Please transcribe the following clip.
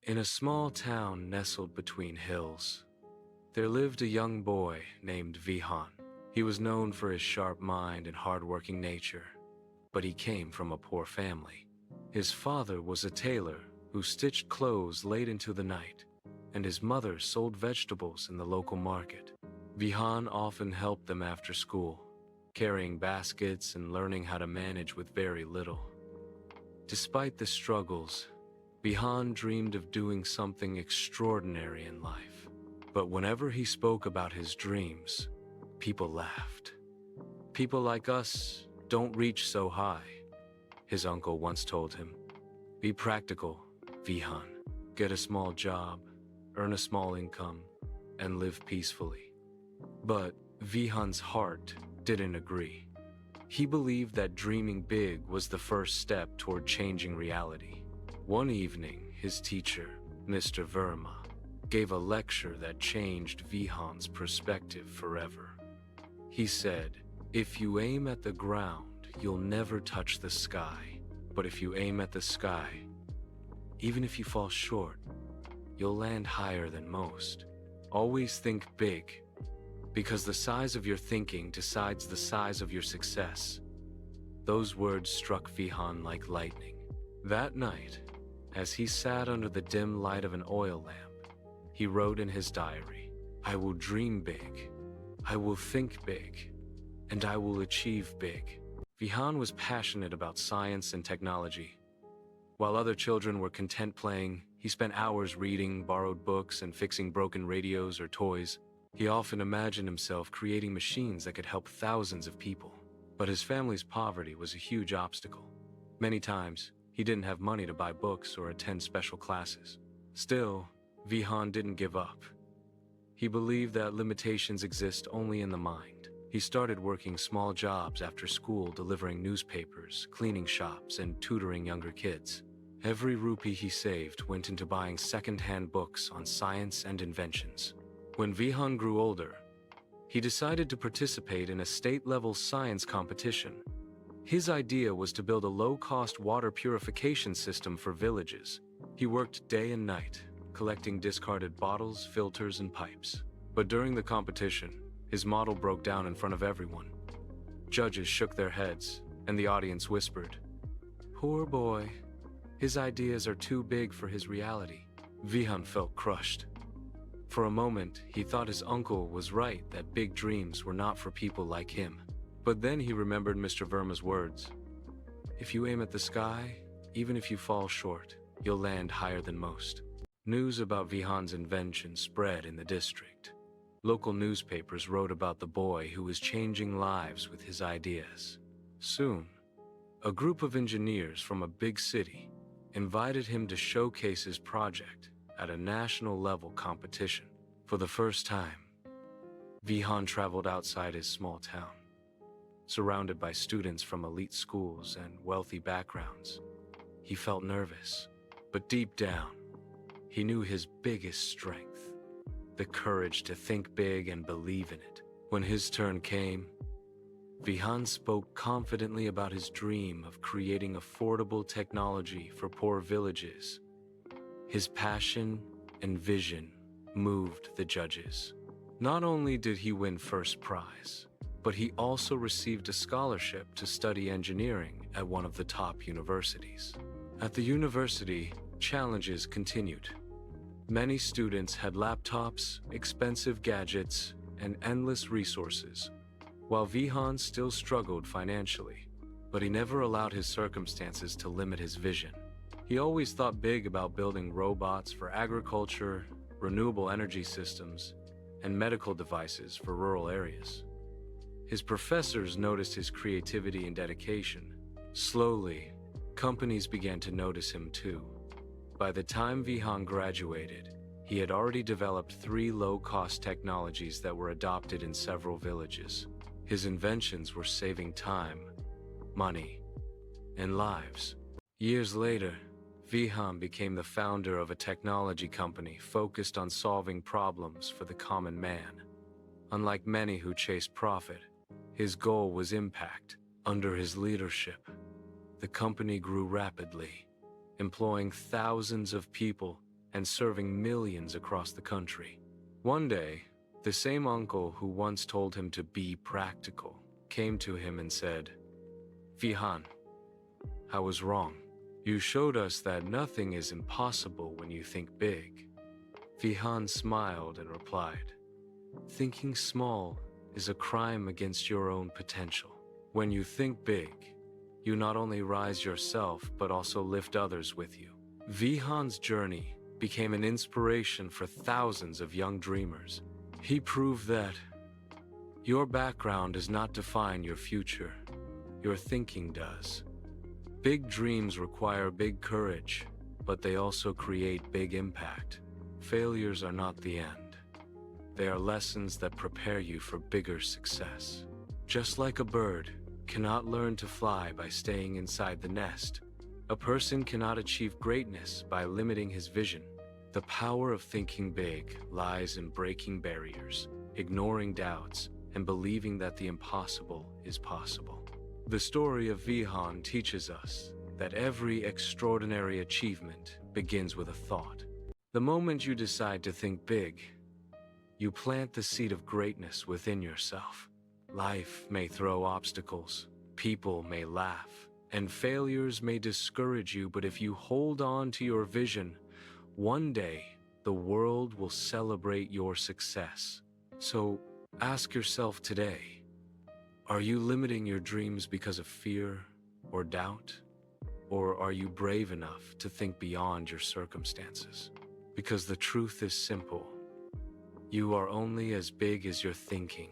In a small town nestled between hills, there lived a young boy named Vihaan. He was known for his sharp mind and hard-working nature, but he came from a poor family. His father was a tailor who stitched clothes late into the night, and his mother sold vegetables in the local market. Vihaan often helped them after school, carrying baskets and learning how to manage with very little. Despite the struggles, Vihaan dreamed of doing something extraordinary in life. But whenever he spoke about his dreams, people laughed. "People like us don't reach so high," his uncle once told him. "Be practical, Vihaan. Get a small job, earn a small income, and live peacefully." But Vihaan's heart didn't agree. He believed that dreaming big was the first step toward changing reality. One evening, his teacher, Mr. Verma, gave a lecture that changed Vihaan's perspective forever. He said, "If you aim at the ground, you'll never touch the sky. But if you aim at the sky, even if you fall short, you'll land higher than most. Always think big, because the size of your thinking decides the size of your success." Those words struck Vihaan like lightning. That night, as he sat under the dim light of an oil lamp, he wrote in his diary, "I will dream big, I will think big, and I will achieve big." Vihaan was passionate about science and technology. While other children were content playing, he spent hours reading borrowed books and fixing broken radios or toys. He often imagined himself creating machines that could help thousands of people. But his family's poverty was a huge obstacle. Many times, he didn't have money to buy books or attend special classes. Still, Vihaan didn't give up. He believed that limitations exist only in the mind. He started working small jobs after school, delivering newspapers, cleaning shops, and tutoring younger kids. Every rupee he saved went into buying second-hand books on science and inventions. When Vihaan grew older, he decided to participate in a state-level science competition. His idea was to build a low-cost water purification system for villages. He worked day and night, collecting discarded bottles, filters, and pipes. But during the competition, his model broke down in front of everyone. Judges shook their heads, and the audience whispered, "Poor boy, his ideas are too big for his reality." Vihaan felt crushed. For a moment, he thought his uncle was right that big dreams were not for people like him. But then he remembered Mr. Verma's words, "If you aim at the sky, even if you fall short, you'll land higher than most." News about Vihaan's invention spread in the district. Local newspapers wrote about the boy who was changing lives with his ideas. Soon, a group of engineers from a big city invited him to showcase his project at a national-level competition. For the first time, Vihaan traveled outside his small town. Surrounded by students from elite schools and wealthy backgrounds, he felt nervous, but deep down, he knew his biggest strength, the courage to think big and believe in it. When his turn came, Vihaan spoke confidently about his dream of creating affordable technology for poor villages. His passion and vision moved the judges. Not only did he win first prize, but he also received a scholarship to study engineering at one of the top universities. At the university, challenges continued. Many students had laptops, expensive gadgets, and endless resources, while Vihaan still struggled financially. But he never allowed his circumstances to limit his vision. He always thought big about building robots for agriculture, renewable energy systems, and medical devices for rural areas. His professors noticed his creativity and dedication. Slowly, companies began to notice him too. By the time Vihaan graduated, he had already developed 3 low-cost technologies that were adopted in several villages. His inventions were saving time, money, and lives. Years later, Vihaan became the founder of a technology company focused on solving problems for the common man. Unlike many who chase profit, his goal was impact. Under his leadership, the company grew rapidly, employing thousands of people and serving millions across the country. One day, the same uncle who once told him to be practical came to him and said, "Vihaan, I was wrong. You showed us that nothing is impossible when you think big." Vihaan smiled and replied, "Thinking small is a crime against your own potential. When you think big, you not only rise yourself but also lift others with you." Vihaan's journey became an inspiration for thousands of young dreamers. He proved that your background does not define your future, your thinking does. Big dreams require big courage, but they also create big impact. Failures are not the end. They are lessons that prepare you for bigger success. Just like a bird cannot learn to fly by staying inside the nest, a person cannot achieve greatness by limiting his vision. The power of thinking big lies in breaking barriers, ignoring doubts, and believing that the impossible is possible. The story of Vihaan teaches us that every extraordinary achievement begins with a thought. The moment you decide to think big, you plant the seed of greatness within yourself. Life may throw obstacles, people may laugh, and failures may discourage you, but if you hold on to your vision, one day the world will celebrate your success. So ask yourself today, are you limiting your dreams because of fear or doubt? Or are you brave enough to think beyond your circumstances? Because the truth is simple. You are only as big as your thinking.